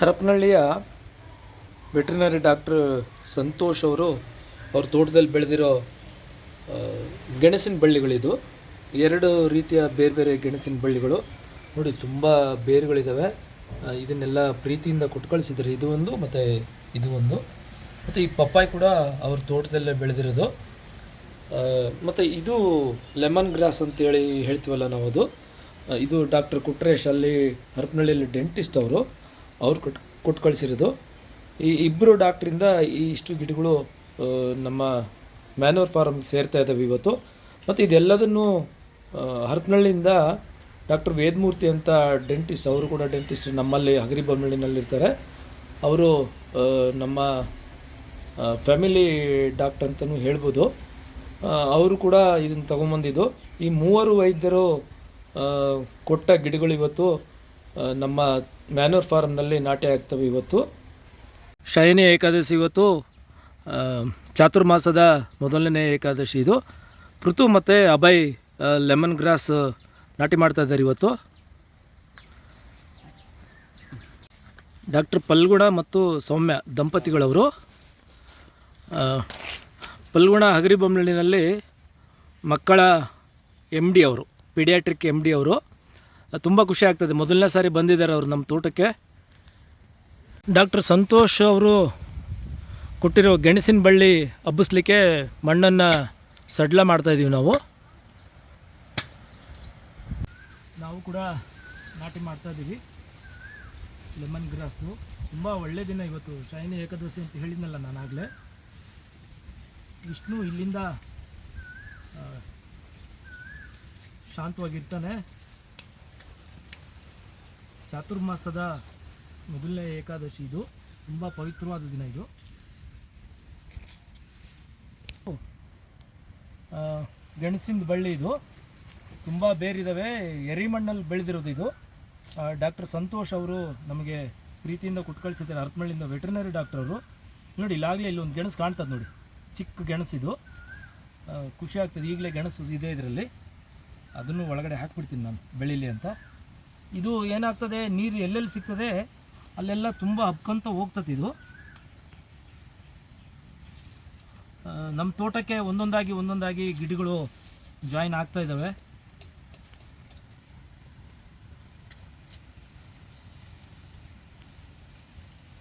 ಹರಪನಹಳ್ಳಿಯ veterinary doctor Santosh ಅವರು ಅವ್ರ ತೋಟದಲ್ಲಿ ಬೆಳೆದಿರೋ ಗೆಣಸಿನ ಬಳ್ಳಿಗಳಿದು. ಎರಡು ರೀತಿಯ ಬೇರೆ ಬೇರೆ ಗೆಣಸಿನ ಬಳ್ಳಿಗಳು ನೋಡಿ, ತುಂಬ ಬೇರುಗಳಿದ್ದಾವೆ. ಇದನ್ನೆಲ್ಲ ಪ್ರೀತಿಯಿಂದ ಕೊಟ್ಟು ಕಳಿಸಿದ್ದಾರೆ. ಇದು ಒಂದು ಮತ್ತು ಇದು ಒಂದು. ಮತ್ತು ಈ ಪಪ್ಪಾಯಿ ಕೂಡ ಅವ್ರ ತೋಟದಲ್ಲೇ ಬೆಳೆದಿರೋದು. ಮತ್ತು ಇದು ಲೆಮನ್ ಗ್ರಾಸ್ ಅಂತೇಳಿ ಹೇಳ್ತೀವಲ್ಲ ನಾವು, ಅದು ಇದು ಡಾಕ್ಟರ್ ಕುಟ್ರೇಶ್ ಅಲ್ಲಿ ಹರಪನಹಳ್ಳಿಯಲ್ಲಿ ಡೆಂಟಿಸ್ಟ್ ಅವ್ರು ಕೊಟ್ಟು ಕಳಿಸಿರೋದು. ಈ ಇಬ್ಬರು ಡಾಕ್ಟ್ರಿಂದ ಈ ಇಷ್ಟು ಗಿಡಗಳು ನಮ್ಮ ಮ್ಯಾನ್ಯೂರ್ ಫಾರ್ಮ್ ಸೇರ್ತಾ ಇದ್ದಾವೆ ಇವತ್ತು. ಮತ್ತು ಇದೆಲ್ಲದನ್ನು ಹರಪನಹಳ್ಳಿಯಿಂದ ಡಾಕ್ಟರ್ ವೇದಮೂರ್ತಿ ಅಂತ ಡೆಂಟಿಸ್ಟ್, ಅವರು ಕೂಡ ಡೆಂಟಿಸ್ಟ್, ನಮ್ಮಲ್ಲಿ ಹಗರಿಬೊಮ್ಮನಹಳ್ಳಿನಲ್ಲಿರ್ತಾರೆ. ಅವರು ನಮ್ಮ ಫ್ಯಾಮಿಲಿ ಡಾಕ್ಟರ್ ಅಂತಲೂ ಹೇಳ್ಬೋದು. ಅವರು ಕೂಡ ಇದನ್ನು ತೊಗೊಂಬಂದಿದ್ದು. ಈ ಮೂವರು ವೈದ್ಯರು ಕೊಟ್ಟ ಗಿಡಗಳು ಇವತ್ತು ನಮ್ಮ ಮ್ಯಾನ್ಯೂರ್ ಫಾರ್ಮ್ನಲ್ಲಿ ನಾಟಿ ಆಗ್ತವೆ. ಇವತ್ತು ಶಯನಿ ಏಕಾದಶಿ, ಇವತ್ತು ಚಾತುರ್ಮಾಸದ ಮೊದಲನೇ ಏಕಾದಶಿ. ಇದು ಪೃಥು ಮತ್ತು ಅಭಯ್ ಲೆಮನ್ ಗ್ರಾಸ್ ನಾಟಿ ಮಾಡ್ತಾ ಇದ್ದಾರೆ ಇವತ್ತು. ಡಾಕ್ಟರ್ ಪಲ್ಗುಣ ಮತ್ತು ಸೌಮ್ಯ ದಂಪತಿಗಳವರು ಪಲ್ಗುಣ ಹಗರಿಬೊಮ್ಮನಹಳ್ಳಿನಲ್ಲಿ ಮಕ್ಕಳ MD ಅವರು, ಪೀಡಿಯಾಟ್ರಿಕ್ MD ಅವರು. ತುಂಬ ಖುಷಿ ಆಗ್ತದೆ, ಮೊದಲನೇ ಸಾರಿ ಬಂದಿದ್ದಾರೆ ಅವರು ನಮ್ಮ ತೋಟಕ್ಕೆ. ಡಾಕ್ಟರ್ ಸಂತೋಷ್ ಅವರು ಕೊಟ್ಟಿರೋ ಗೆಣಸಿನ ಬಳ್ಳಿ ಹಬ್ಬಿಸ್ಲಿಕ್ಕೆ ಮಣ್ಣನ್ನು ಸಡ್ಲ ಮಾಡ್ತಾಯಿದ್ದೀವಿ ನಾವು ಕೂಡ ನಾಟಿ ಮಾಡ್ತಾಯಿದ್ದೀವಿ ಲೆಮನ್ ಗ್ರಾಸ್ದು. ತುಂಬ ಒಳ್ಳೆಯ ದಿನ ಇವತ್ತು, ಶಯನಿ ಏಕಾದಶಿ ಅಂತ ಹೇಳಿದ್ನಲ್ಲ ನಾನು ಆಗಲೇ. ವಿಷ್ಣು ಇಲ್ಲಿಂದ ಶಾಂತವಾಗಿರ್ತಾನೆ. ಚಾತುರ್ಮಾಸದ ಮೊದಲನೇ ಏಕಾದಶಿ ಇದು, ತುಂಬ ಪವಿತ್ರವಾದ ದಿನ ಇದು. ಗೆಣಸಿನ ಬಳ್ಳಿ ಇದು, ತುಂಬ ಬೇರಿದ್ದಾವೆ, ಎರಿಮಣ್ಣಲ್ಲಿ ಬೆಳೆದಿರೋದು ಇದು. ಡಾಕ್ಟರ್ ಸಂತೋಷ್ ಅವರು ನಮಗೆ ಪ್ರೀತಿಯಿಂದ ಕೊಟ್ಟು ಕಳಿಸಿದ್ದಾರೆ ಹರಪನಹಳ್ಳಿಯಿಂದ, ವೆಟರ್ನರಿ ಡಾಕ್ಟರ್ ಅವರು. ನೋಡಿ, ಇಲ್ಲಾಗಲೇ ಇಲ್ಲೊಂದು ಗೆಣಸು ಕಾಣ್ತದೆ ನೋಡಿ, ಚಿಕ್ಕ ಗೆಣಸಿದು. ಖುಷಿ ಆಗ್ತದೆ. ಈಗಲೇ ಗೆಣಸು ಇದೆ ಇದರಲ್ಲಿ, ಅದನ್ನು ಒಳಗಡೆ ಹಾಕ್ಬಿಡ್ತೀನಿ ನಾನು ಬೆಳೀಲಿ ಅಂತ. ಇದು ಏನಾಗ್ತದೆ, ನೀರು ಎಲ್ಲೆಲ್ಲಿ ಸಿಗ್ತದೆ ಅಲ್ಲೆಲ್ಲ ತುಂಬ ಹಬ್ಕೊಂತ ಹೋಗ್ತದೆ. ಇದು ನಮ್ಮ ತೋಟಕ್ಕೆ ಒಂದೊಂದಾಗಿ ಗಿಡಗಳು ಜಾಯಿನ್ ಆಗ್ತಾ ಇದ್ದಾವೆ.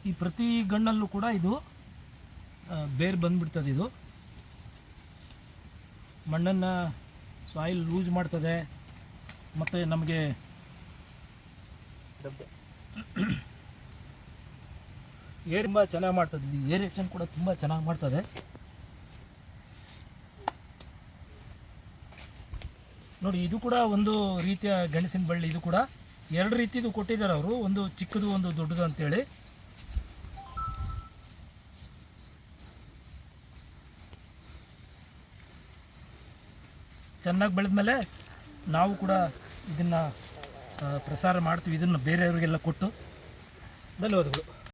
ಈ ಪ್ರತಿ ಗಣ್ಣಲ್ಲೂ ಕೂಡ ಇದು ಬೇರು ಬಂದ್ಬಿಡ್ತದೆ. ಇದು ಮಣ್ಣನ್ನು ಸಾಯಿಲ್ ಲೂಸ್ ಮಾಡ್ತದೆ. ಮತ್ತು ನಮಗೆ ಏರ್ ತುಂಬ ಚೆನ್ನಾಗಿ ಮಾಡ್ತದೆ. ಇದು ಏರೇಷನ್ ಕೂಡ ತುಂಬ ಚೆನ್ನಾಗಿ ಮಾಡ್ತದೆ. ನೋಡಿ, ಇದು ಕೂಡ ಒಂದು ರೀತಿಯ ಗೆಣಸಿನ ಬಳ್ಳಿ. ಇದು ಕೂಡ ಎರಡು ರೀತಿದು ಕೊಟ್ಟಿದ್ದಾರೆ ಅವರು, ಒಂದು ಚಿಕ್ಕದು ಒಂದು ದೊಡ್ಡದು ಅಂತೇಳಿ. ಚೆನ್ನಾಗಿ ಬೆಳೆದ್ಮೇಲೆ ನಾವು ಕೂಡ ಇದನ್ನು ಪ್ರಸಾರ ಮಾಡ್ತೀವಿ, ಇದನ್ನು ಬೇರೆಯವರಿಗೆಲ್ಲ ಕೊಟ್ಟು. ಧನ್ಯವಾದಗಳು.